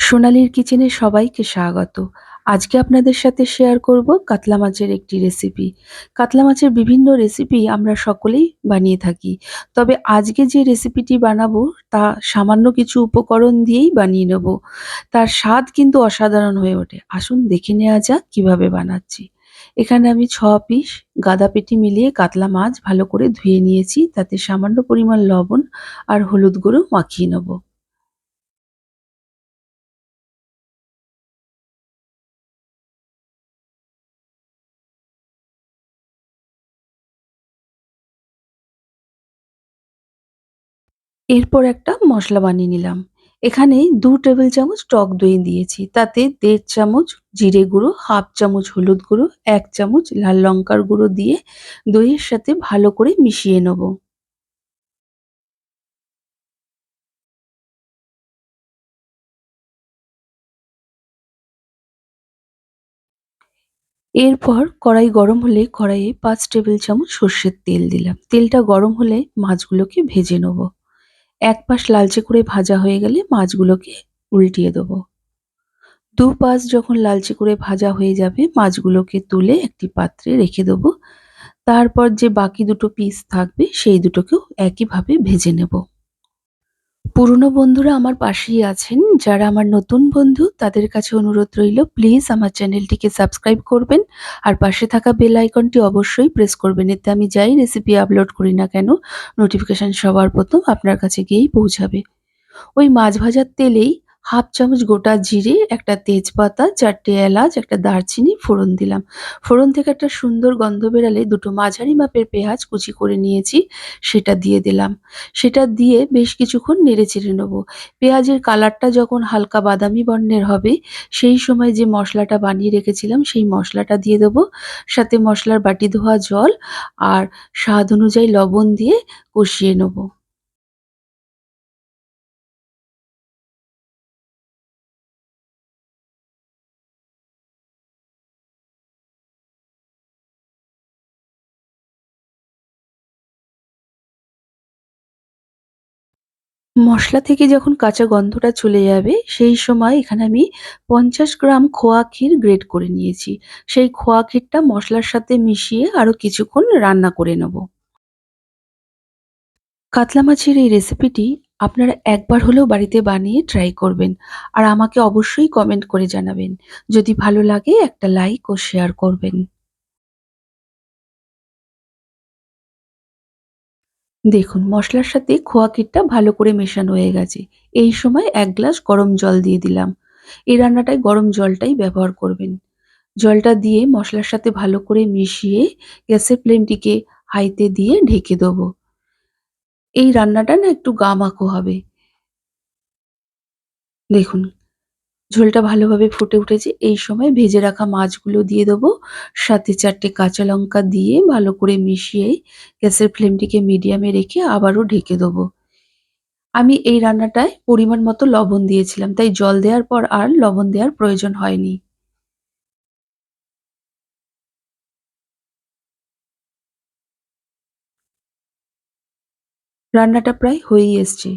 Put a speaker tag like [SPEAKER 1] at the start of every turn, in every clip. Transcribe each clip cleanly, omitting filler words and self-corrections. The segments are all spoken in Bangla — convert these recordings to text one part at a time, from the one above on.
[SPEAKER 1] সোনালীর কিচেনে সবাইকে স্বাগত। আজকে আপনাদের সাথে শেয়ার করব কাতলা মাছের একটি রেসিপি। কাতলা মাছের বিভিন্ন রেসিপি আমরা সকলেই বানিয়ে থাকি। তবে আজকে যে রেসিপিটি বানাবো তা সামান্য কিছু উপকরণ দিয়েই বানিয়ে নেব। তার স্বাদ কিন্তু অসাধারণ হয়ে ওঠে। আসুন দেখে নেওয়া যাক কিভাবে বানাচ্ছি। এখানে আমি ৬ পিস গাদাপেটি মিলিয়ে কাতলা মাছ ভালো করে ধুয়ে নিয়েছি। তাতে সামান্য পরিমাণ লবণ আর হলুদ গুঁড়ো মাখিয়ে নেব। এরপর একটা মসলা বানিয়ে নিলাম। এখানে ২ টেবিল চামচ টক দই দিয়েছি। তাতে ১.৫ চামচ জিরে গুঁড়ো, ১/২ চামচ হলুদ গুঁড়ো, ১ চামচ লাল লঙ্কার গুঁড়ো দিয়ে দইয়ের সাথে ভালো করে মিশিয়ে নেব। এরপর কড়াই গরম হলে কড়াইয়ে ৫ টেবিল চামচ সর্ষের তেল দিলাম। তেলটা গরম হলে মাছগুলোকে ভেজে নেব। এক পাশ লালচে করে ভাজা হয়ে গেলে মাছগুলোকে উল্টিয়ে দেবো। দুপাশ যখন লালচে করে ভাজা হয়ে যাবে মাছগুলোকে তুলে একটি পাত্রে রেখে দেবো। তারপর যে বাকি দুটো পিস থাকবে সেই দুটোকেও একইভাবে ভেজে নেব। পুরনো বন্ধুরা আমার পাশেই আছেন। যারা আমার নতুন বন্ধু তাদের কাছে অনুরোধ রইল প্লিজ আমার চ্যানেলটিকে সাবস্ক্রাইব করবেন আর পাশে থাকা বেল আইকনটি অবশ্যই প্রেস করবেন। এতে আমি যাই রেসিপি আপলোড করি না কেন নোটিফিকেশন সবার প্রথম আপনার কাছে গিয়েই পৌঁছাবে। ওই মাছ ভাজার তেলেই ১/২ চামচ গোটা জিরে, একটা তেজপাতা, ৪ টে এলাচ, একটা দারচিনি ফোড়ন দিলাম। ফোড়ন থেকে একটা সুন্দর গন্ধ বেরালে দুটো মাঝারি মাপের পেঁয়াজ কুচি করে নিয়েছি সেটা দিয়ে দিলাম। সেটা দিয়ে বেশ কিছুক্ষণ নেড়েচেড়ে নেবো। পেঁয়াজের কালারটা যখন হালকা বাদামি বর্ণের হবে সেই সময় যে মশলাটা বানিয়ে রেখেছিলাম সেই মশলাটা দিয়ে দেবো। সাথে মশলার বাটি ধোয়া জল আর স্বাদ অনুযায়ী লবণ দিয়ে কষিয়ে নেবো। মসলা থেকে যখন কাঁচা গন্ধটা চলে যাবে, সেই সময় এখানে আমি ৫০ গ্রাম খোয়া ক্ষীর গ্রেট করে নিয়েছি। সেই খোয়া ক্ষীরটা মসলার সাথে মিশিয়ে আরো কিছুক্ষণ রান্না করে নেব। কাতলা মাছের এই রেসিপিটি আপনারা একবার হলেও বাড়িতে বানিয়ে ট্রাই করবেন। আর আমাকে অবশ্যই কমেন্ট করে জানাবেন। যদি ভালো লাগে একটা লাইক ও শেয়ার করবেন। দেখুন মসলার সাথে খোয়া ক্ষীরটা ভালো করে মেশানো হয়ে গেছে। এই সময় ১ গ্লাস গরম জল দিয়ে দিলাম। এই রান্নাটায় গরম জলটাই ব্যবহার করবেন। জলটা দিয়ে মসলার সাথে ভালো করে মিশিয়ে গ্যাসের ফ্লেমটিকে হাইতে দিয়ে ঢেকে দেবো। এই রান্নাটা না একটু গা-মাখো হবে। দেখুন ঝোলটা ভালোভাবে ফুটে উঠেছে। এই সময় ভেজে রাখা মাছগুলো দিয়ে দেবো। সাথে ৪ টে কাঁচা লঙ্কা দিয়ে ভালো করে মিশিয়ে গ্যাসের ফ্লেমটিকে মিডিয়ামে রেখে আবারও ঢেকে দেবো। আমি এই রান্নাটায় পরিমাণ মতো লবণ দিয়েছিলাম। তাই জল দেওয়ার পর আর লবণ দেওয়ার প্রয়োজন হয়নি। রান্নাটা প্রায় হয়েই এসছে।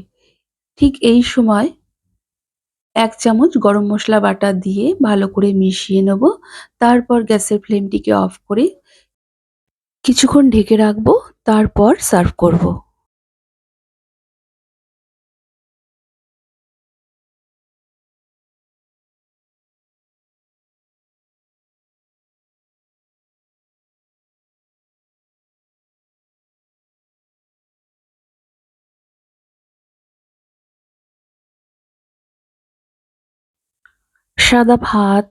[SPEAKER 1] ঠিক এই সময় ১ চামচ গরম মসলা বাটা দিয়ে ভালো করে মিশিয়ে নেব। তারপর গ্যাসের ফ্লেমটিকে অফ করে কিছুক্ষণ ঢেকে রাখবো। তারপর সার্ভ করব। সাদা ভাত,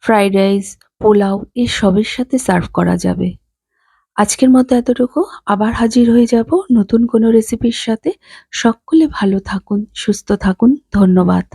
[SPEAKER 1] ফ্রাইড রাইস, পোলাও এসবের সাথে সার্ভ করা যাবে। আজকের মতো এতটুকু। আবার হাজির হয়ে যাব নতুন কোনো রেসিপির সাথে। সকলে ভালো থাকুন, সুস্থ থাকুন। ধন্যবাদ।